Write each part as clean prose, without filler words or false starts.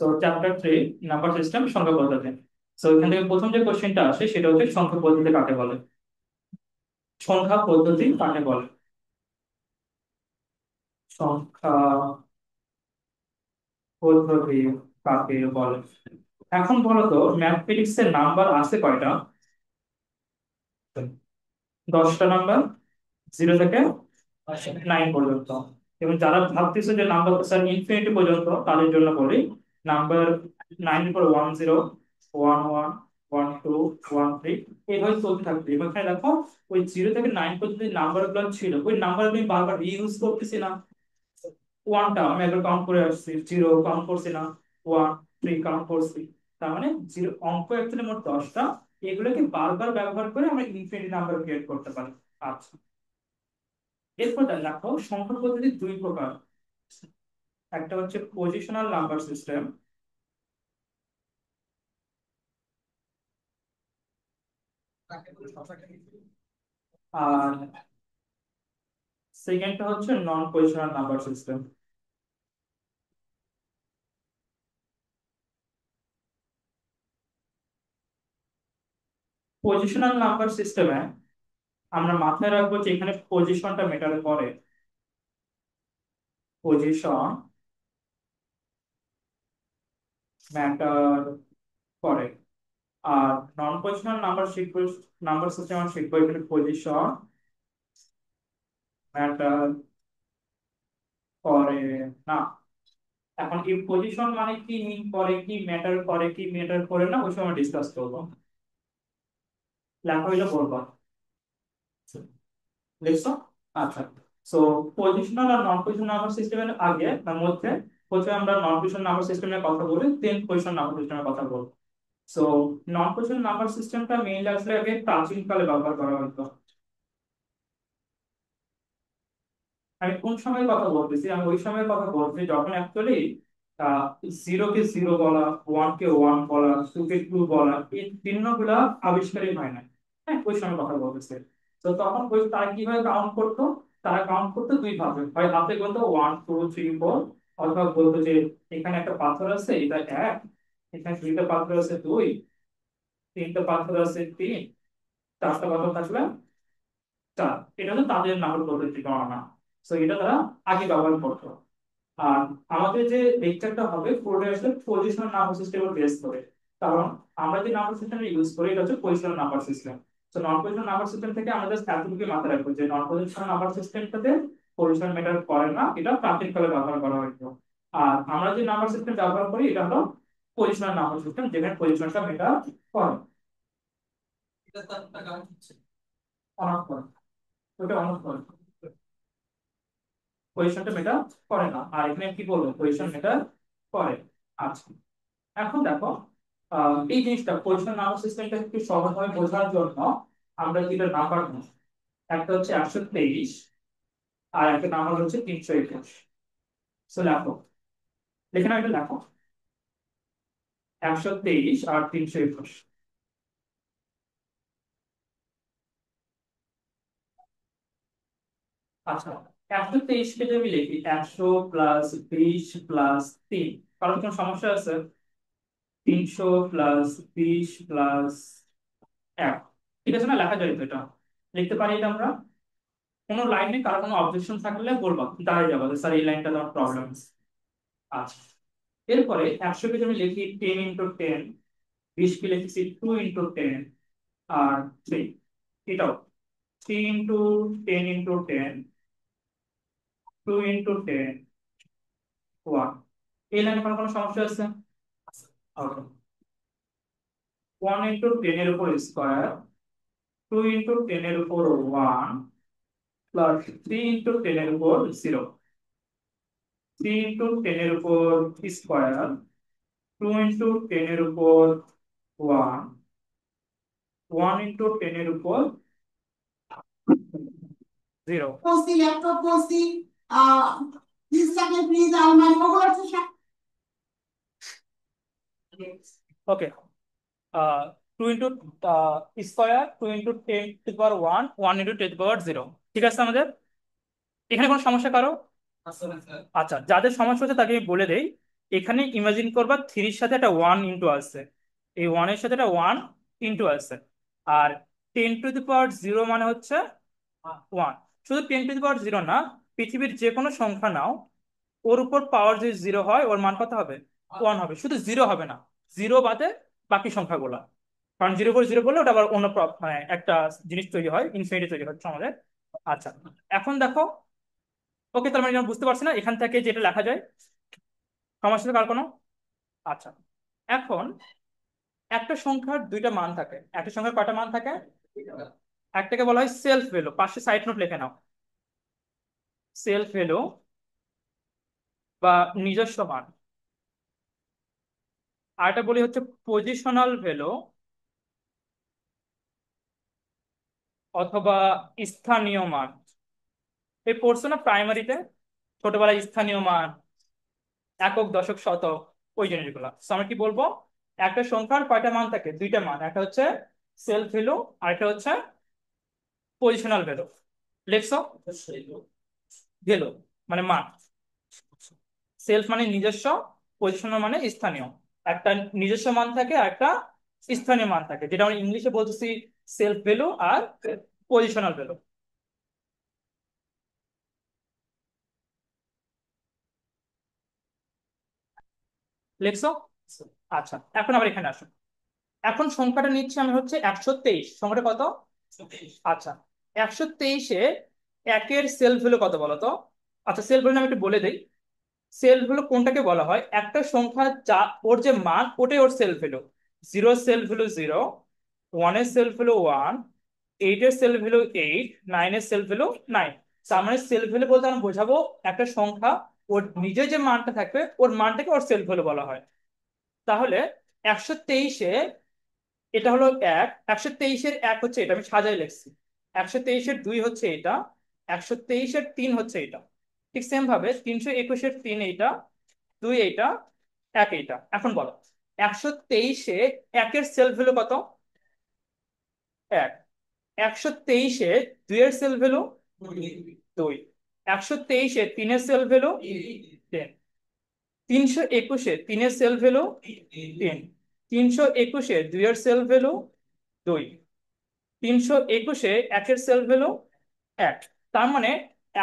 So chapter 3 number system সংখ্যা পদ্ধতি। So এখান থেকে প্রথম যে কোশ্চেনটা আসে সেটা হচ্ছে সংখ্যা পদ্ধতি কাকে বলে। সংখ্যা পদ্ধতি কাকে বলে? সংখ্যা পদ্ধতি কাকে বলে? এখন বলো তো, ম্যাথমেটিক্স এর নাম্বার আছে কয়টা? 10টা নাম্বার, 0 থেকে 9 পর্যন্ত। এবং যারা ভাবতেছে যে নাম্বার স্যার ইনফিনিটি পর্যন্ত, তাদের জন্য বলি নাম্বার 9 এর পর 10, 11, 12, 13 এইভাবে চলতে থাকবে। এবং এখানে দেখো, ওই 0 থেকে 9 পর্যন্ত যে নাম্বার গুলো ছিল, ওই নাম্বার আমি বারবার রিইউজ করতেছি না। ওয়ানটা আমি একবার কাউন্ট করে আসছি, 0 কাউন্ট করছি না, 1, 3 কাউন্ট করছি। তার মানে জিরো অঙ্ক অ্যাকচুয়ালি মোট 10টা। এগুলোকে বারবার ব্যবহার করে আমরা ইনফিনিটি নাম্বার ক্রিয়েট করতে পারি। আচ্ছা, এরপর দেখো সংখ্যা পদ্ধতি দুই প্রকার। একটা হচ্ছে পজিশনাল নাম্বার সিস্টেম, আর সেকেন্ডটা হচ্ছে নন positional number system. Positional number সিস্টেমে আমরা মাথায় রাখবো যে এখানে পজিশনটা ম্যাটার করে। পজিশন ম্যাটার করে। আর নন পজিশনাল নাম্বার শিখবো, নাম্বার সিস্টেম আমরা শিখবো এখানে পজিশন ম্যাটার করে না। এখন এই পজিশন মানে কি মিন করে, কি ম্যাটার করে, কি ম্যাটার করে না, ওই সময় ডিসকাস করবো। লেখা হইলে বলবো, দেখছো? আচ্ছা, সো পজিশনাল আর নন পজিশনাল নাম্বার সিস্টেমের আগে তার মধ্যে প্রথমে আমরা নন পজিশনাল নাম্বার সিস্টেমের কথা বলি, দেন পজিশনাল নাম্বার সিস্টেমের কথা বলবো। সো নন পজিশনাল নাম্বার সিস্টেমটা মেইনলি আসলে আগে প্রাচীন কালে ব্যবহার করা হতো। আমি কোন সময়ের কথা বলতেছি? আমি ওই সময়ের কথা বলছি যখন অ্যাকচুয়ালি 0 কে 0 বলা, 1 কে 1 বলা, 2 কে 2 বলা, এই চিহ্নগুলা আবিষ্কারই হয় না। হ্যাঁ, ওই সময় কথা বলতেছে। তো তখন ওই তারা কিভাবে কাউন্ট করতো? তারা কাউন্ট করতো দুই ভাবে, হয় হাতে বলতো 1, 2, 3, 4, অথবা বলতো যে এখানে একটা পাথর আছে, এটা 1, এখানে দুইটা পাথর আছে 2, তিনটা পাথর আছে 3, চারটা পাথর থাকলে 4। এটা হচ্ছে তাদের নাম্বার পদ্ধতি গণনা। তো এটা তারা আগে ব্যবহার করতো। আর আমাদের যে লেকচারটা হবে পুরোটা আসলে পজিশনাল নাম্বার সিস্টেমের বেস করে। কারণ আমরা যে নাম্বার সিস্টেম ইউজ করি এটা হচ্ছে পজিশনাল নাম্বার সিস্টেম। তো নন পজিশনাল নাম্বার সিস্টেম থেকে আমাদের এতটুকু মাথায় রাখবো যে নন পজিশনাল নাম্বার সিস্টেমটাতে পজিশন ম্যাটার করে না, এটা প্রাথমিকভাবে ব্যবহার করা হতো। আর আমরা যে নাম্বার সিস্টেম ব্যবহার করি এটা হলো পজিশনাল নাম্বার সিস্টেম, যেখানে পজিশনটা ম্যাটার করে। অনর্থ করে, ওটা অনর্থ করে, পজিশনটা ম্যাটার করে না। আর এখানে কি বলবো, পজিশন ম্যাটার করে। আচ্ছা, এখন দেখো, এই জিনিসটা পজিশন নাম্বার সিস্টেমটা একটু সহজভাবে বোঝার জন্য আমরা দুইটা নাম্বার নেব। একটা হচ্ছে 123, আর একটা নাম্বার হচ্ছে 321। সো লেখো, লেখে না, এটা লেখো, 123 আর 321। আচ্ছা, 123 কে যদি আমি লিখি 100 + 20 + 3, কারণ কোনো সমস্যা আছে? 300 + 20 + 1, ঠিক আছে না? লেখা যায় তো এটা, লিখতে পারি এটা আমরা। কোনো লাইনে কারো কোনো অবজেকশন থাকলে বলবা, দাঁড়িয়ে যাবো স্যার এই লাইনটা তোমার প্রবলেম। আচ্ছা, এরপরে 100 কে যদি লিখি 10 × 10, 20 কে লিখেছি 2 × 10, আর 3, এটাও 3 × 10 × 10, 2 × 10, 1। এই লাইনে কোনো কোনো সমস্যা আছে? ওকে, 1 × 10 এর উপর স্কোয়ার, 2 × 10 এর উপর 1, প্লাস 3 × 10 এর উপর 0, 3 × 10 এর উপর স্কোয়ার, 2 × 10 এর উপর 1, 1 × 10 এর উপর 0। বলছি ল্যাপটপ বলছি প্লিজ সেকেন্ড প্লিজ আলমারি ওগুলো হচ্ছে ওকে, 2 স্কোয়ার, 2 × 10⁻1, 1 × 10⁻0, ঠিক আছে আমাদের? এখানে কোনো সমস্যা কারো? আচ্ছা, যাদের সমস্যা হচ্ছে তাকে আমি বলে দেই। এখানে ইমাজিন করবা থ্রির সাথে একটা ওয়ান ইন্টু আছে, এই ওয়ানের সাথে একটা ওয়ান ইন্টু আছে। আর 10⁻0 মানে হচ্ছে ওয়ান। শুধু 10⁻0 না, পৃথিবীর যে কোনো সংখ্যা নাও, ওর উপর পাওয়ার যদি জিরো হয় ওর মান কত হবে? ওয়ান হবে। শুধু জিরো হবে না, জিরো বাদে বাকি সংখ্যাগুলো। কারণ জিরো করে জিরো করলে ওটা আবার অন্য মানে একটা জিনিস তৈরি হয়, ইনফিনিটি তৈরি হচ্ছে আমাদের। আচ্ছা, এখন দেখো, ওকে, তার মানে বুঝতে পারছি না এখান থেকে যেটা লেখা যায়। সমস্যা কার কোনো? আচ্ছা, এখন একটা সংখ্যার দুইটা মান থাকে। একটা সংখ্যার কয়টা মান থাকে? একটাকে বলা হয় সেলফ ভ্যালু, পাশে সাইড নোট লিখে নাও। সেলফ ভ্যালু বা নিজস্ব মান। আর এটা বলি হচ্ছে পজিশনাল ভ্যালু অথবা স্থানীয় মান। এই পড়ছো না প্রাইমারিতে, ছোটবেলায় স্থানীয় মান, একক দশক শতক, ওই জিনিসগুলো। তো আমরা কি বলবো? একটা সংখ্যার কয়টা মান থাকে? দুইটা মান, একটা হচ্ছে সেলফ ভ্যালু আর একটা হচ্ছে পজিশনাল ভ্যালু। লিখছো? ভ্যালু মানে মান, সেলফ মানে নিজস্ব, পজিশনাল মানে স্থানীয়। একটা নিজস্ব মান থাকে আর একটা স্থানীয় মান থাকে, যেটা আমরা ইংলিশে বলতেছি সেলফ ভ্যালু আর পজিশনাল ভ্যালু। লিখছো? আচ্ছা, এখন আবার এখানে আসো। এখন সংখ্যাটা নিচ্ছি আমি হচ্ছে 123। সংখ্যাটা কত? আচ্ছা, 123-এ একের সেলফ ভ্যালু কত বলো তো? আচ্ছা, সেলফ ভ্যালু আমি একটু বলে দিই। সেলফ ভ্যালু কোনটাকে বলা হয়? একটা সংখ্যা যা ওর যে মান ওটাই ওর self value. Zero self value zero, ওয়ানের সেলফ ভ্যালু ওয়ান, এইটের সেলফ ভ্যালু এইট, নাইনের সেলফ ভ্যালু নাইন। তার মানে সেলফ ভ্যালু বলতে আমরা বোঝাবো একটা সংখ্যা ওর নিজে যে মানটা থাকবে ওর মানটাকে ওর সেলফ ভ্যালু বলা হয়। তাহলে 123-এ এটা হলো এক, 123-এর এক হচ্ছে এটা, আমি সাজাই লিখছি। 123-এর দুই হচ্ছে এটা, 123-এর তিন হচ্ছে এটা। ঠিক সেম ভাবে 321-এর তিন এইটা, দুই এইটা, এক এইটা। এখন বলো, 123-এ একের সেলফ ভ্যালু কত? এক। 123-এ দুইয়ের সেলফ ভ্যালু দুই। 123-এ তিনের সেলফ ভ্যালু টেন। 321-এ তিনের সেলফ ভ্যালু তিন। 321-এ দুইয়ের সেলফ ভ্যালু দুই। 321-এ একের সেলফ ভ্যালু এক। তার মানে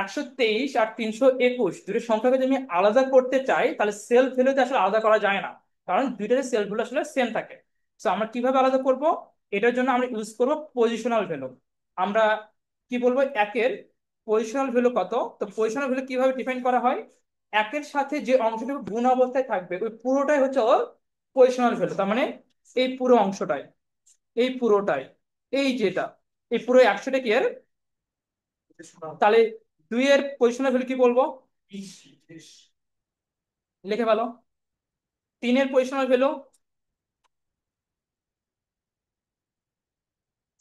123 আর 321 দুটো সংখ্যাকে যদি আমি আলাদা করতে চাই তাহলে সেলফ ভ্যালুতে আসলে আলাদা করা যায় না, কারণ দুইটাতে সেলফ ভ্যালু আসলে সেম থাকে। তো আমরা কিভাবে আলাদা করব? এটার জন্য আমরা ইউজ করব পজিশনাল ভ্যালু। আমরা কি বলবো? একের পজিশনাল ভ্যালু কত? তো পজিশনাল ভ্যালু কিভাবে ডিফাইন করা হয়? একের সাথে যে অংশটুকু গুণ অবস্থায় থাকবে ওই পুরোটাই হচ্ছে ওর পজিশনাল ভ্যালু। তার মানে এই পুরো অংশটাই, এই পুরোটাই, এই যেটা, এই পুরো 100টা কি এর? তাহলে দুই এর পজিশনাল ভ্যালু কি বলবো? লিখে ভালো। তিনের পজিশনাল ভ্যালু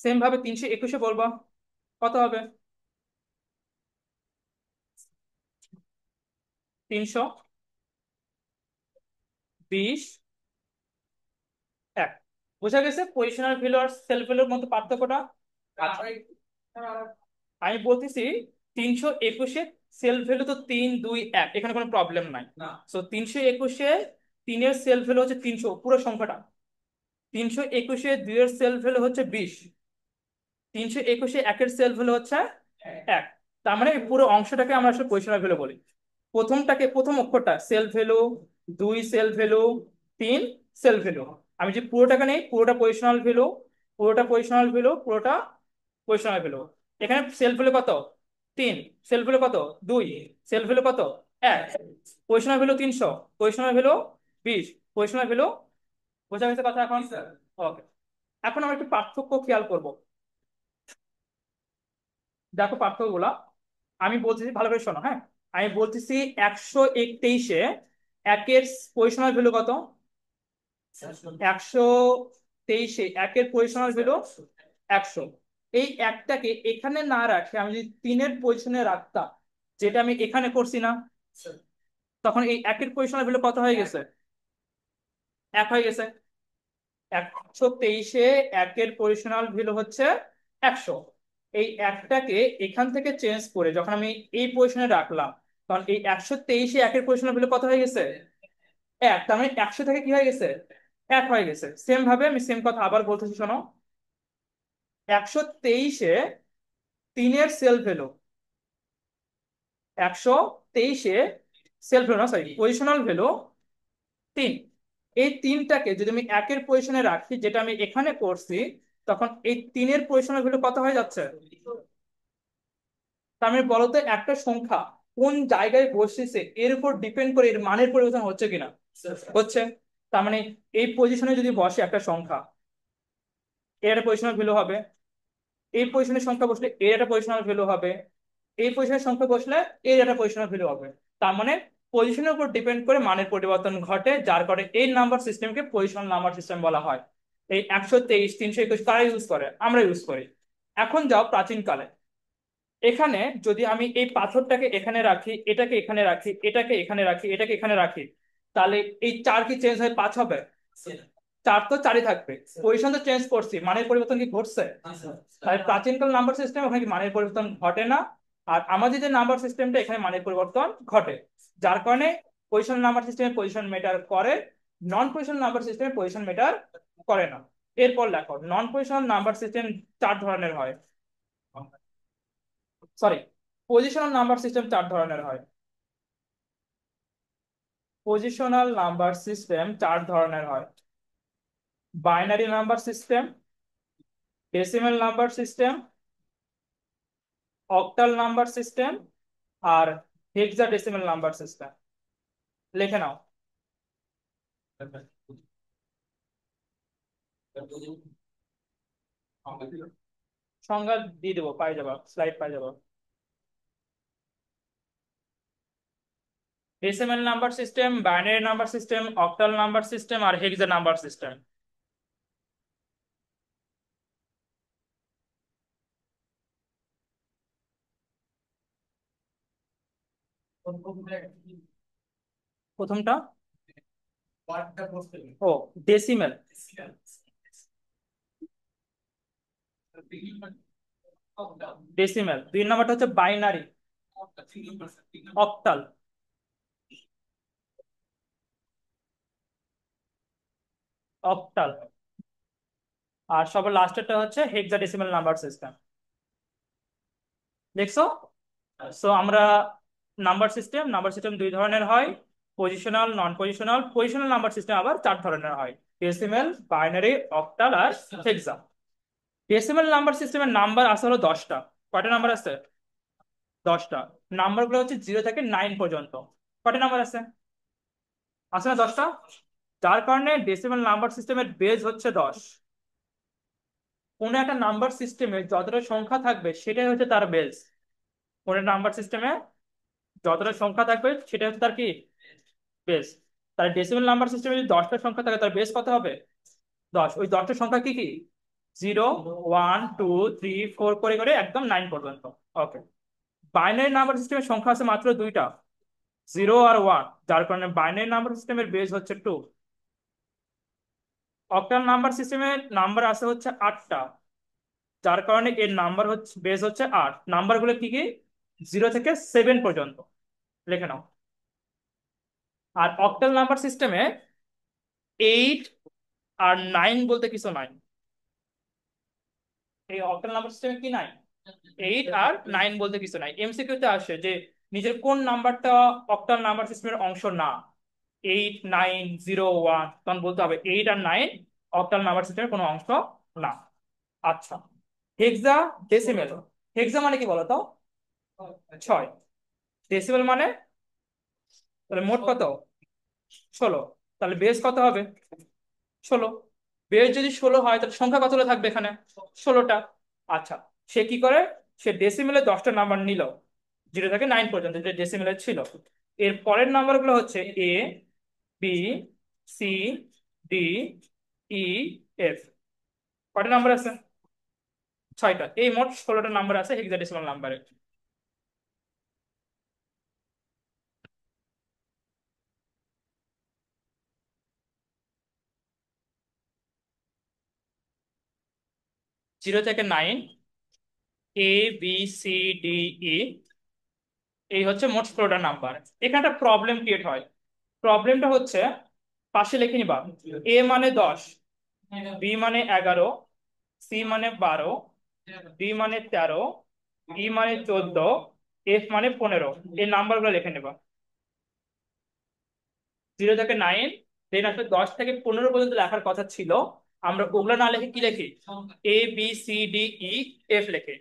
সেম ভাবে 321-এ বলবো। কত হবে? 320 এক। বোঝা গেছে পজিশনাল ভ্যালু আর সেলফ ভ্যালুর মধ্যে পার্থক্যটা? আচ্ছা, আমি বলতেছি 321-এ সেলফ ভ্যালু তো 3 2 1, এখানে কোনো প্রবলেম নাই। তো 321-এ তিনের সেলফ ভ্যালু হচ্ছে 300 পুরো সংখ্যাটা। 321-এ দুইয়ের সেলফ ভ্যালু হচ্ছে 20। 321-এ একের সেলফ ভ্যালু হচ্ছে এক। তার মানে এই পুরো অংশটাকে আমরা আসলে পজিশনাল ভ্যালু বলি। প্রথমটাকে, প্রথম অক্ষরটা সেলফ ভ্যালু, দুই সেলফ ভ্যালু, তিন সেলফ ভ্যালু। আমি যে পুরোটাকে নেই, পুরোটা পজিশনাল ভ্যালু, পুরোটা পজিশনাল ভ্যালু, পুরোটা পজিশনাল ভ্যালু। এখানে সেলফ ভ্যালু কত? তিন। সেলফ ভ্যালু কত? দুই। সেলফ ভ্যালু কত? এক। Positional value 300, positional value 20, positional value. বোঝা গেছে কথা এখন? ওকে, এখন আমরা একটু পার্থক্য খেয়াল করব। দেখো পার্থক্য গুলা আমি বলতেছি, ভালো করে শোনো, হ্যাঁ। আমি বলতেছি 123-এ একের পজিশনাল ভ্যালু কত? 123-এ একের পজিশনাল ভ্যালু 100। এই একটাকে এখানে না রাখে আমি যদি তিনের পজিশনে রাখতাম, যেটা আমি এখানে করছি না, তখন এই একের পজিশনাল ভ্যালু কত হয়ে গেছে? এক হয়ে গেছে। 123-এ একের পজিশনাল ভ্যালু হচ্ছে 100। এই একটাকে এখান থেকে চেঞ্জ করে যখন আমি এই পজিশনে রাখলাম, তখন এই 123-এ একের পজিশনাল ভ্যালু কত হয়ে গেছে? এক, তার মানে 100 থেকে কি হয়ে গেছে, এক হয়ে গেছে। সেম ভাবে আমি সেম কথা আবার বলতেছি শোনো। 123-এ 3-এর সেলফ ভ্যালু, 123-এ সেলফ ভ্যালু না সরি পজিশনাল ভ্যালু 3। এই তিনটাকে যদি আমি একের পজিশনে রাখি, যেটা আমি এখানে করছি, তখন এই 3-এর পজিশনাল ভ্যালু কত হয়ে যাচ্ছে? তার মানে বলতো একটা সংখ্যা কোন জায়গায় বসেছে এর উপর ডিপেন্ড করে এর মানের পরিবর্তন হচ্ছে কিনা। হচ্ছে। তার মানে এই পজিশনে যদি বসে একটা সংখ্যা, এর একটা পজিশনাল ভ্যালু হবে। এই পজিশনের সংখ্যা বসলে এর একটা পজিশনাল ভ্যালু হবে। এই পজিশনের সংখ্যা বসলে এর একটা পজিশনাল ভ্যালু হবে। তার মানে পজিশনের উপর ডিপেন্ড করে মানের পরিবর্তন ঘটে, যার কারণে এই নাম্বার সিস্টেমকে পজিশনাল নাম্বার সিস্টেম বলা হয়। এই 123, 321 কারা ইউজ করে? আমরা ইউজ করি। এখন যাও প্রাচীন কালে। এখানে যদি আমি এই পাথরটাকে এখানে রাখি, এটাকে এখানে রাখি, এটাকে এখানে রাখি, এটাকে এখানে রাখি, তাহলে এই 4 কি চেঞ্জ হয়ে 5 হবে? 4 তো 4ই থাকবে। পজিশন তো চেঞ্জ করছি, মানের পরিবর্তন কি ঘটছে? তাই প্রাচীনকাল নাম্বার সিস্টেম ওখানে কি মানের পরিবর্তন ঘটে না। আর আমাদের যে নাম্বার সিস্টেমটা এখানে মানের পরিবর্তন ঘটে, যার কারণে পজিশন নাম্বার সিস্টেমে পজিশন ম্যাটার করে, নন পজিশন নাম্বার সিস্টেমে পজিশন ম্যাটার করে না। এরপর দেখো নন পজিশনাল নাম্বার সিস্টেম 4 ধরনের হয়। সরি, পজিশনাল নাম্বার সিস্টেম 4 ধরনের হয়। পজিশনাল নাম্বার সিস্টেম 4 ধরনের হয়: binary number system, decimal number system, octal number system, আর হেক্সাডেসিমেল নাম্বার সিস্টেম। লিখে নাও। সংজ্ঞা দিয়ে দেবো, পাই যাবা, স্লাইড পাই যাবা। Decimal number system, binary number system, octal number system আর হেক্সা নাম্বার সিস্টেম। প্রথমটা ও ডেসিমেল। ডেসিমেল। 2 নাম্বারটা হচ্ছে বাইনারি, অক্টাল, অক্টাল। আর সবার লাস্টেরটা হচ্ছে হেক্সাডেসিমাল নাম্বার সিস্টেম। দেখছো? সো আমরা নাম্বার সিস্টেম 2 ধরনের হয়: পজিশনাল, নন পজিশনাল। পজিশনাল নাম্বার সিস্টেম আবার 4 ধরনের হয়: ডেসিমেল, বাইনারি, অক্টাল আর হেক্সা। ডেসিমেল নাম্বার সিস্টেমের নাম্বার আছে হলো 10টা। কয়টা নাম্বার আছে? 10টা। নাম্বারগুলো হচ্ছে 0 থেকে 9 পর্যন্ত। কয়টা নাম্বার আছে? আছে না 10টা? যার কারণে ডেসিমেল নাম্বার সিস্টেমের বেজ হচ্ছে 10। কোন একটা নাম্বার সিস্টেমে যতটা সংখ্যা থাকবে সেটাই হচ্ছে তার বেজ। কোন নাম্বার সিস্টেমে যতটা সংখ্যা থাকবে সেটা হচ্ছে তার কি বেস। তার ডেসিমেল নাম্বার সিস্টেমে যদি 10টা সংখ্যা থাকে তার বেস কত হবে? 10। ওই 10টা সংখ্যা কি কি? 0, 1, 2, 3, 4 করে করে একদম 9 পর্যন্ত। ওকে। বাইনারি নাম্বার সিস্টেমের সংখ্যা আছে মাত্র 2টা, 0 আর 1, যার কারণে বাইনারি নাম্বার সিস্টেমের বেস হচ্ছে 2। অক্টাল নাম্বার সিস্টেমের নাম্বার আছে হচ্ছে 8টা, যার কারণে এর নাম্বার হচ্ছে বেস হচ্ছে 8। নাম্বারগুলো কি কি? 0 থেকে 7 পর্যন্ত। লিখে নাও। আর অক্টাল নাম্বার সিস্টেমে 8 আর 9 বলতে কিছু নাই। এই অক্টাল নাম্বার সিস্টেমে কি নাই? 8 আর 9 বলতে কিছু নাই। এমসিকিউ তে আসে যে নিজের কোন নাম্বারটা অক্টাল নাম্বার সিস্টেমের অংশ না। 8, 9, 0, 1, তখন বলতে হবে 8 আর 9 অক্টাল নাম্বার সিস্টেমের কোনো অংশ না। আচ্ছা, হেক্সা ডেসিমেল। হেক্সা মানে কি বলতো? 6। ডেসিমেল মানে? তাহলে মোট কত? 16। তাহলে বেস কত হবে? 16। বেস যদি 16 হয় তাহলে সংখ্যা কতগুলো থাকবে এখানে? 16টা। আচ্ছা, সে কি করে? সে ডেসিমেলে 10টা নাম্বার নিল, 0 থেকে 9 পর্যন্ত, যেটা ডেসিমেলে ছিল। এর পরের নাম্বার গুলো হচ্ছে এ, বি, সি, ডি, ই, এফ। কয়টা নাম্বার আছে? 6টা। এই মোট 16টা নাম্বার আছে হেক্সাডেসিমাল নাম্বারে। 0 থেকে 9, এ, বি, সি, ডি, ই, এই হচ্ছে মোট 16টা নাম্বার। এখানে একটা প্রবলেম ক্রিয়েট হয়। প্রবলেমটা হচ্ছে পাশে লিখে নিবা। এ মানে 10, বি মানে 11, সি মানে 12, ডি মানে 13, ই মানে 14, এফ মানে 15। এই নাম্বার গুলো লিখে নেবা। 0 থেকে 9, দেন আসলে 10 থেকে 15 পর্যন্ত লেখার কথা ছিল, আমরা ওগুলো না লিখে কি লিখি, ABCDE F লিখে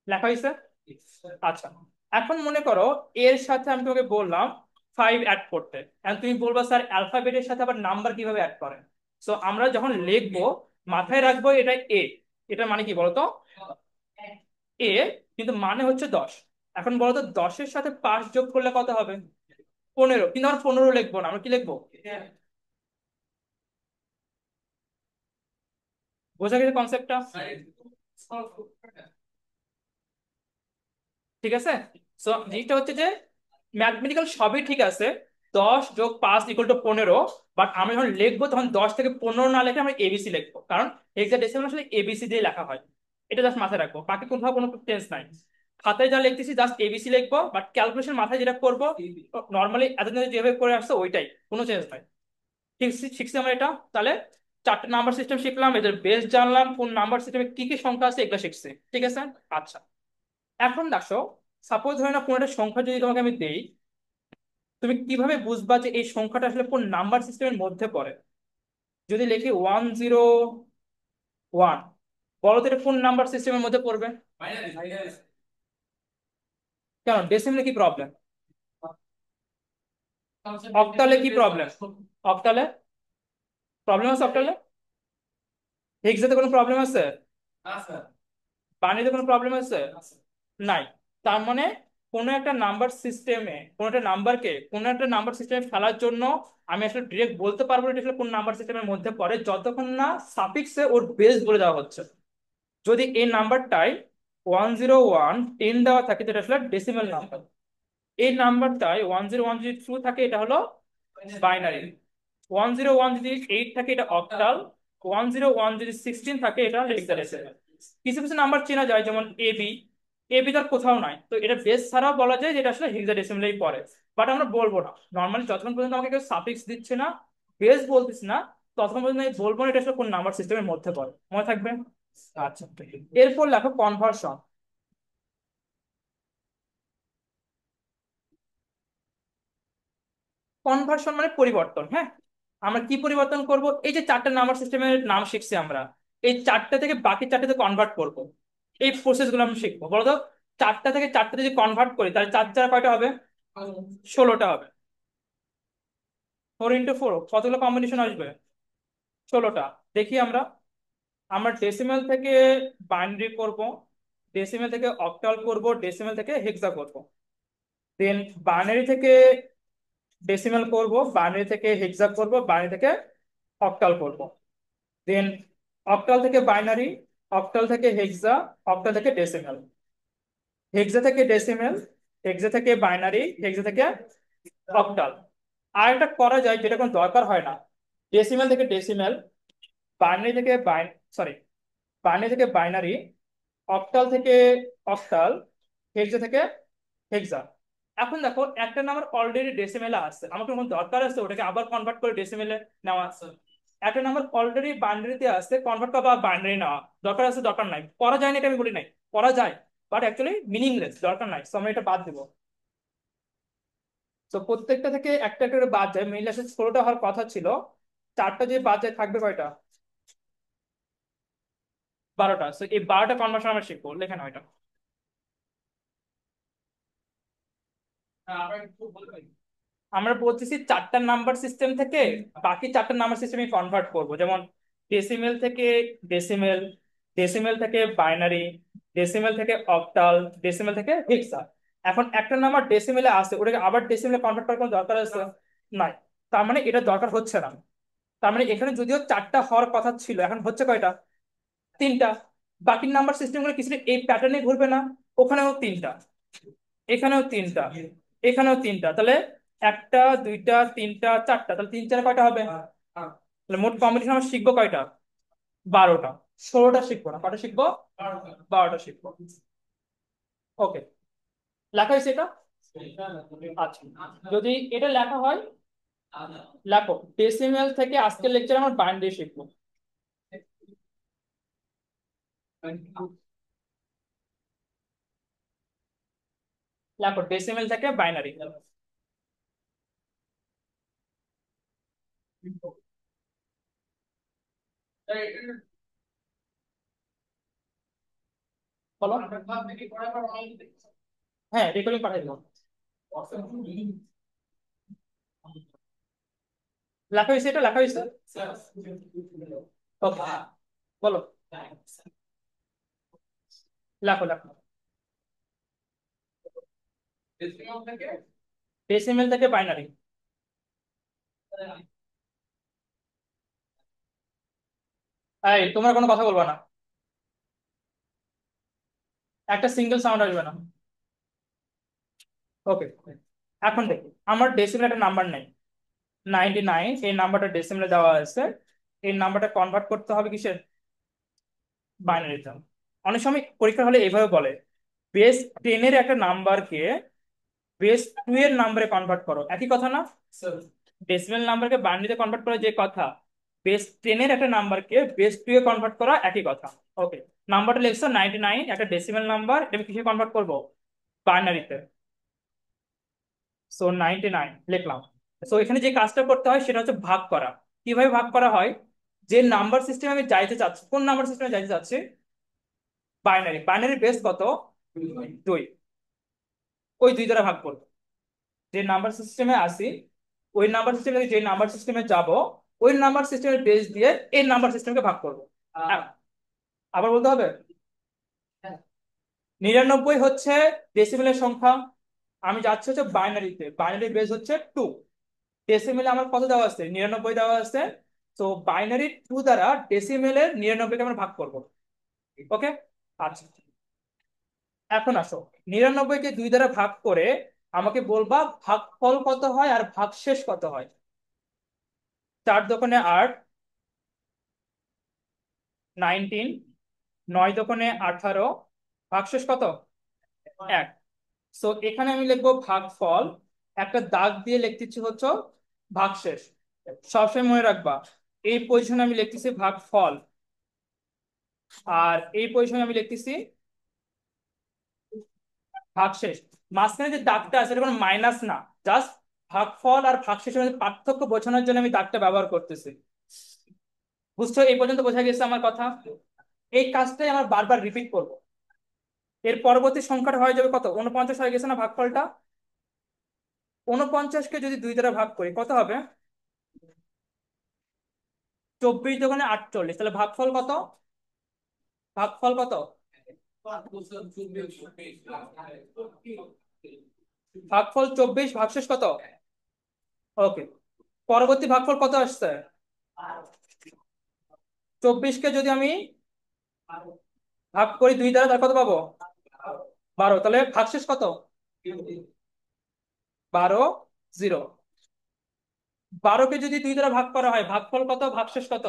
লেখা হয়েছে। আচ্ছা, এখন মনে করো এর সাথে আমি তোমাকে বললাম 5 অ্যাড করতে, এখন তুমি বলবা স্যার অ্যালফাবেটের সাথে আবার নাম্বার কিভাবে অ্যাড করে। সো আমরা যখন লিখবো মাথায় রাখবো এটা এ, এটা মানে কি বলতো, এ, কিন্তু মানে হচ্ছে 10। এখন বলতো 10-এর সাথে 5 যোগ করলে কত হবে, 15, কিন্তু আমরা 15 লিখবো না, আমরা কি লিখবো, বোঝা গেছে কনসেপ্টটা। ঠিক আছে। সো জিনিসটা হচ্ছে যে ম্যাথমেটিক্যাল সবই ঠিক আছে, 10 + 5 = 15, বাট আমরা যখন লিখবো তখন 10 থেকে 15 না লিখে আমরা এবিসি লিখবো, কারণ হেক্সাডেসিমাল আসলে এবিসি দিয়ে লেখা হয়। এটা জাস্ট মাথায় রাখবো, বাকি কোথাও কোনো টেন্স নাই। খাতায় যা লিখতেছি জাস্ট এবিসি লিখবো, বাট ক্যালকুলেশন মাথায় যেটা করবো নর্মালি এতদিন যেভাবে করে আসছে ওইটাই, কোনো চেঞ্জ নাই। ঠিক শিখছি আমরা এটা। তাহলে 4টে নাম্বার সিস্টেম শিখলাম, এদের বেস জানলাম, কোন নাম্বার সিস্টেমে কি কি সংখ্যা আছে এগুলো শিখছি, ঠিক আছে। আচ্ছা, এখন দেখো, সাপোজ ধরে না কোনো একটা সংখ্যা যদি তোমাকে আমি দেই, তুমি কিভাবে বুঝবা যে এই সংখ্যাটা আসলে কোন নাম্বার সিস্টেমের মধ্যে পড়ে। যদি লিখি 101, বলো তো এটা কোন নাম্বার সিস্টেমের মধ্যে পড়বে। কেন, ডেসিমেলে কি প্রবলেম, অক্টালে কি প্রবলেম, অক্টালে প্রবলেম আছে, অক্টালে হেক্সাতে কোনো প্রবলেম আছে, বানিতে কোনো প্রবলেম আছে, নাই। তার মানে কোনো একটা নাম্বার সিস্টেমে, কোনো একটা নাম্বারকে কোনো একটা নাম্বার সিস্টেমে ফেলার জন্য আমি আসলে ডিরেক্ট বলতে পারবো না এটা আসলে কোন নাম্বার সিস্টেমের মধ্যে পড়ে, যতক্ষণ না সাফিক্সে ওর বেস বলে দেওয়া হচ্ছে। যদি এই নাম্বারটাই 10110 দেওয়া থাকে যেটা আসলে ডেসিমাল নাম্বার, এই নাম্বারটাই 101 যদি ট্রু থাকে এটা হলো বাইনারি, 101 যদি 8 থাকে এটা অক্টাল, 101 যদি 16 থাকে এটা হেক্সাডেসিমাল। কিছু কিছু নাম্বার চেনা যায় যেমন এবি, এবি তার কোথাও নাই, তো এটা বেস ছাড়াও বলা যায় যে এটা আসলে হেক্সাডেসিমালেই পড়ে। বাট আমরা বলবো না, নর্মালি যতক্ষণ পর্যন্ত আমাকে কেউ সাফিক্স দিচ্ছে না, বেস বলতেছি না, ততক্ষণ পর্যন্ত আমি বলবো না এটা আসলে কোন নাম্বার সিস্টেমের মধ্যে পড়ে, মনে থাকবে। আচ্ছা, এরপর লেখো কনভার্সন। কনভার্সন মানে পরিবর্তন, হ্যাঁ। আমরা কি পরিবর্তন করব, এই যে 4টে নাম্বার সিস্টেমের নাম শিখছি আমরা, এই 4টে থেকে বাকি 4টেতে কনভার্ট করব, এই প্রসেস গুলো আমরা শিখবো। বলো তো 4টা থেকে 4টে যদি কনভার্ট করি তাহলে 4 4 কয়টা হবে, 16টা হবে। 4 × 4 কতগুলো কম্বিনেশন আসবে, 16টা। দেখি আমরা, আমরা ডেসিমেল থেকে বাইনারি করব, ডেসিমেল থেকে অক্টাল করব, ডেসিমেল থেকে হেক্সা করব, দেন বাইনারি থেকে ডেসিমেল করব, বাইনারি থেকে হেক্সা করব, বাইনারি থেকে অক্টাল করব, দেন অক্টাল থেকে বাইনারি, অক্টাল থেকে হেক্সা, অক্টাল থেকে ডেসিমেল, হেক্সা থেকে ডেসিমেল, হেক্সা থেকে বাইনারি, হেক্সা থেকে অক্টাল। আর একটা করা যায় যেটা কোনো দরকার হয় না, ডেসিমেল থেকে ডেসিমেল, বাইনারি থেকে সরি, বাইনারি থেকে বাইনারি, অক্টাল থেকে অক্টাল, হেক্সা থেকে হেক্সা। এখন দেখো একটা নাম্বার অলরেডি ডেসিমেলে আছে, আমাকে কোনো দরকার আছে ওটাকে আবার কনভার্ট করে ডেসিমেলে নেওয়া আছে। একটা নাম্বার অলরেডি বাইনারিতে আছে, কনভার্ট করা বা বাইনারি নেওয়া দরকার আছে, দরকার নাই, করা যায় না এটা আমি বলি নাই, করা যায়, বাট অ্যাকচুয়ালি মিনিংলেস, দরকার নাই, সো আমরা এটা বাদ দেবো। তো প্রত্যেকটা থেকে একটা একটা করে বাদ যায়, মেইনলি আসলে 16টা হওয়ার কথা ছিল, 4টা যে বাদ যায় থাকবে কয়টা, 12টা। সো এই 12টা কনভার্সন আমরা শিখবো, লেখা না এটা। আমরা বলতেছি 4টা নাম্বার সিস্টেম থেকে বাকি 4টা নাম্বার সিস্টেমে কনভার্ট করব, যেমন ডেসিমেল থেকে ডেসিমেল, ডেসিমেল থেকে বাইনারি, ডেসিমেল থেকে অক্টাল, ডেসিমেল থেকে হেক্সা। এখন একটা নাম্বার ডেসিমেলে আছে, ওটাকে আবার ডেসিমেলে কনভার্ট করার কোনো দরকার আছে, নাই। তার মানে এটা দরকার হচ্ছে না। তার মানে এখানে যদিও 4টা হওয়ার কথা ছিল, এখন হচ্ছে কয়টা, 3টা। বাকি নাম্বার সিস্টেম গুলো কিছু এই প্যাটার্নে ঘুরবে না, ওখানেও 3টা, এখানেও 3টা, এখানেও 3টা, তাহলে একটা, দুইটা, তিনটা, চারটা, তাহলে 3 4 কয়টা হবে, তাহলে মোট কম্বিনেশন আমরা শিখবো কয়টা, 12টা। 16টা শিখবো না, কয়টা শিখবো, 12টা শিখবো। ওকে, লেখা হয়েছে এটা। আচ্ছা, যদি এটা লেখা হয় লেখো ডেসিমেল থেকে আজকের লেকচার আমরা বাইনারি শিখবো। লেখো ডেসিমেল থেকে বাইনারি। বলো। হ্যাঁ, রেকর্ডিং পাঠাই দেবো। লেখা হয়েছে, এটা লেখা হয়েছে। ওকে, বলো। লেখো লেখো। ডেসিমেল থেকে বাইনারি। এই তোমরা কোনো কথা বলবা না, একটা সিঙ্গেল সাউন্ড আসবে না। ওকে, এখন দেখি আমার ডেসিমেল একটা নাম্বার নেই 99, এই নাম্বারটা ডেসিমেলে দেওয়া আছে। এই নাম্বারটা কনভার্ট করতে হবে কিসের? বাইনারিতে। অনেক সময় পরীক্ষা হলে এইভাবে বলে, বেস 10 এর একটা নাম্বারকে বেস 2 এর নাম্বারে কনভার্ট করো, একই কথা না? ডেসিমেল নাম্বারকে বাইনারিতে কনভার্ট করা যে কথা, বেস 10 এর একটা নাম্বারকে বেস 2 এ কনভার্ট করা একই কথা। ওকে, নাম্বারটা লিখছো 99, একটা ডেসিমেল নাম্বার, এটা আমি কিসে কনভার্ট করবো? বাইনারিতে। সো 99 লিখলাম। সো এখানে যে কাজটা করতে হয় সেটা হচ্ছে ভাগ করা। কিভাবে ভাগ করা হয়? যে নাম্বার সিস্টেম আমি যাইতে চাচ্ছি, কোন নাম্বার সিস্টেমে যাইতে চাচ্ছি? বাইনারি। বাইনারি বেস কত? 2। ওই 2 দ্বারা ভাগ করবো। যে নাম্বার সিস্টেমে আসি, ওই নাম্বার সিস্টেমে যে নাম্বার সিস্টেমে যাব, ওই নাম্বার সিস্টেমের বেস দিয়ে এই নাম্বার সিস্টেমকে ভাগ করবো। আবার বলতে হবে। 99 হচ্ছে ডেসিমেলের সংখ্যা, আমি যাচ্ছি হচ্ছে বাইনারিতে, বাইনারি বেস হচ্ছে 2। ডেসিমেলে আমার কত দেওয়া আছে? 99 দেওয়া আছে। তো বাইনারি 2 দ্বারা ডেসিমেলের 99-কে আমরা ভাগ করব। ওকে, আচ্ছা। এখন আসো, 99-কে 2 দ্বারা ভাগ করে আমাকে বলবা ভাগফল কত হয় আর ভাগশেষ কত হয়। 4 দোকানে 8, 19, 9 দোকানে 18, ভাগশেষ কত? 1। সো এখানে আমি লিখবো ভাগফল, একটা দাগ দিয়ে লিখতেছি হচ্ছে ভাগশেষ। সবসময় মনে রাখবা, এই পজিশনে আমি লিখতেছি ভাগফল, আর এই পজিশনে আমি লিখতেছি ভাগশেষ। মাঝখানে যে দাগটা আছে এটা কোনো মাইনাস না, জাস্ট ভাগফল আর ভাগশেষের মধ্যে পার্থক্য বোঝানোর জন্য আমি দাগটা ব্যবহার করতেছি। বুঝছো? এই পর্যন্ত বোঝা গেছে আমার কথা? এই কাজটাই আমার বারবার রিপিট করব। এর পরবর্তী সংখ্যাটা হয়ে যাবে কত? 49 হয়ে গেছে না ভাগফলটা? 49-কে যদি 2 দ্বারা ভাগ করি কত হবে? 24 দোকানে 48, তাহলে ভাগফল কত? ভাগফল কত? ভাগফল 24, ভাগশেষ কত? ওকে, পরবর্তী ভাগফল কত আসছে? 24-কে যদি আমি ভাগ করি 2 দ্বারা, তার কত পাবো? 12, তাহলে ভাগশেষ কত? 12, 0। 12-কে যদি 2 দ্বারা ভাগ করা হয় ভাগফল কত, ভাগশেষ কত?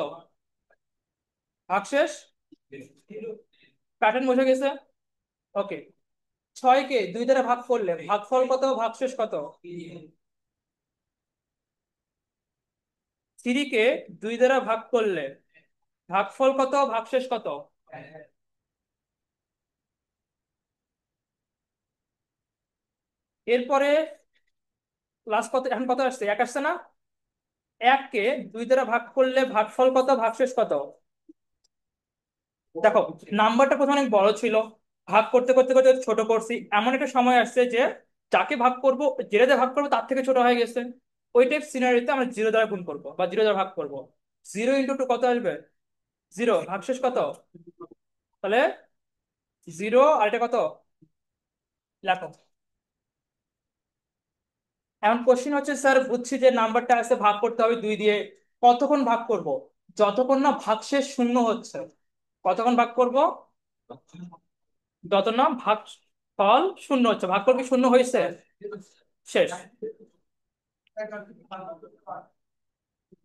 ভাগশেষ। প্যাটার্ন বোঝা গেছে? ওকে, 6-কে 2 দ্বারা ভাগ করলে ভাগফল কত, ভাগশেষ কত? 3-কে 2 দ্বারা ভাগ করলে ভাগফল কত, ভাগশেষ কত? এরপরে লাস্ট কত, এখন কত আসছে? 1 আসছে না? 1-কে 2 দ্বারা ভাগ করলে ভাগফল কত, ভাগশেষ কত? দেখো, নাম্বারটা প্রথমে অনেক বড় ছিল, ভাগ করতে করতে করতে ছোট করছি, এমন একটা সময় আসছে যে যাকে ভাগ করব, যেটা দিয়ে ভাগ করবো তার থেকে ছোট হয়ে গেছে। ওই টাইপ সিনারিতে আমরা 0 দ্বারা গুণ করবো বা 0 দ্বারা ভাগ করবো। 0 × 2 কত আসবে? 0, ভাগশেষ কত? তাহলে 0, আর এটা কত? লেখো। এখন কোশ্চেন হচ্ছে, স্যার বুঝছি যে নাম্বারটা আছে ভাগ করতে হবে 2 দিয়ে, কতক্ষণ ভাগ করব? যতক্ষণ না ভাগশেষ শূন্য হচ্ছে। কতক্ষণ ভাগ করব? যত না ভাগ ফল শূন্য হচ্ছে। ভাগফল কি শূন্য হয়েছে? শেষ।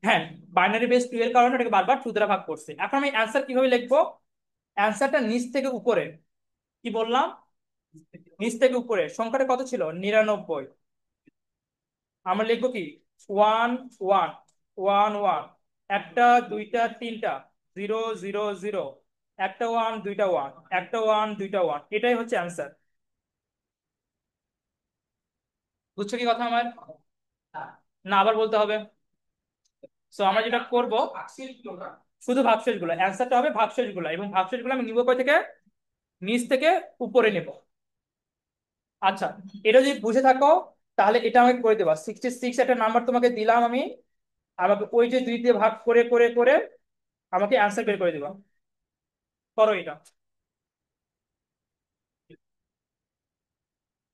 হ্যাঁ, বাইনারি বেস 2 এর কারণে এটাকে বারবার 2 দ্বারা ভাগ করছে। এখন আমি অ্যান্সার কিভাবে লিখবো? অ্যান্সারটা নিচ থেকে উপরে। কি বললাম? নিচ থেকে উপরে সংখ্যাটা কত ছিল? 99। আমরা লিখবো কি? ওয়ান ওয়ান ওয়ান ওয়ান, একটা দুইটা তিনটা, জিরো জিরো জিরো, একটা ওয়ান দুইটা ওয়ান, একটা ওয়ান দুইটা ওয়ান, এটাই হচ্ছে অ্যান্সার। বুঝছো কি কথা আমার? না আবার বলতে হবে? সো আমরা যেটা করব, শুধু ভাগশেষ গুলো, অ্যান্সারটা হবে ভাগশেষ গুলো, এবং ভাগশেষ গুলো আমি নিব কই থেকে? নিচ থেকে উপরে নেব। আচ্ছা, এটা যদি বুঝে থাকো তাহলে এটা আমাকে করে দেবা। 66 একটা নাম্বার তোমাকে দিলাম আমি, আমাকে ওই যে 2 দিয়ে ভাগ করে করে করে আমাকে অ্যান্সার বের করে দিবা। করো এটা।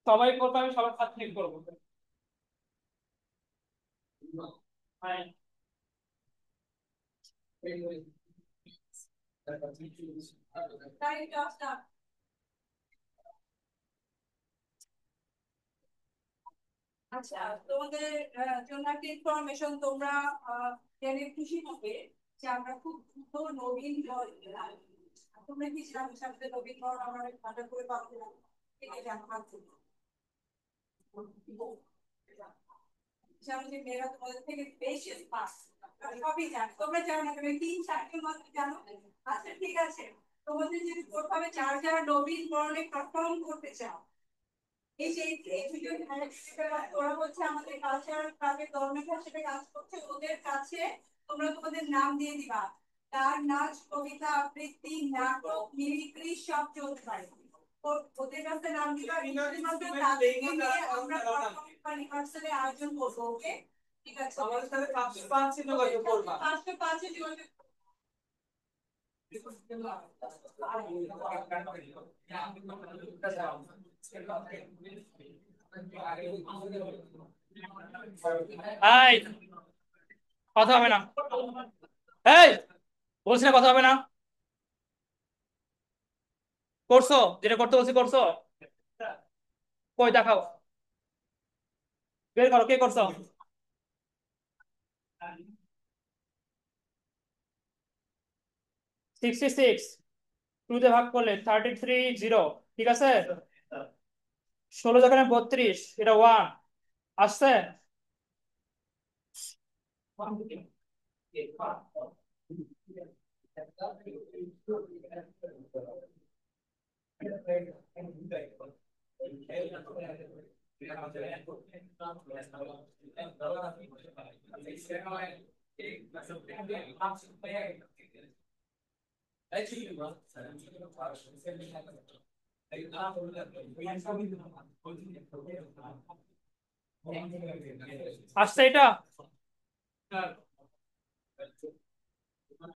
সবাই করবে, আমি সবার সাথে হেল্প করবো। হ্যাঁ। আচ্ছা, তোমাদের জন্য একটা ইনফরমেশন, তোমরা জেনে খুশি হবে যে আমরা খুব দ্রুত নবীন বল পেলাম। তোমরা কি জানো সাথে নবীন বল আমরা ভালো করে পাবো না? ঠিক আছে, আমার জানো যে মেয়েরা তোমাদের থেকে বেশি পাস সবই জানো, তোমরা জানো না, তুমি 3-4জন মাত্র জানো। আচ্ছা ঠিক আছে, তোমাদের যদি কোথাও যারা যারা নবীন বরণে পারফর্ম করতে চাও, এই যে এই ভিডিও ওরা হচ্ছে আমাদের কালচারাল ক্লাবের গভর্নমেন্ট হিসেবে কাজ করছে, ওদের কাছে তোমরা তোমাদের নাম দিয়ে দিবা। তার নাচ, কবিতা, আবৃত্তি, নাটক, মিমিক্রি সব চলতে পারে। ওদের কাছে নাম দিবা, শুধুমাত্র তাদেরকে নিয়ে আমরা পারফরমেন্স বা রিহার্সালের আয়োজন করবো। ওকে, ঠিক আছে? আমাদের সাথে 505 ছিল কত করবা? 505 এ যোগাযোগ। এই কথা হবে না, এই বলছি না কথা হবে না? করছো যেটা করতে বলছি, করছো? কই দেখাও, বের করো কে করছো। 66 টু দিয়ে ভাগ করলে 33 জিরো, ঠিক আছে? 16 যেখানে 32, এটা ওয়ান আসছে। আসছে এটা।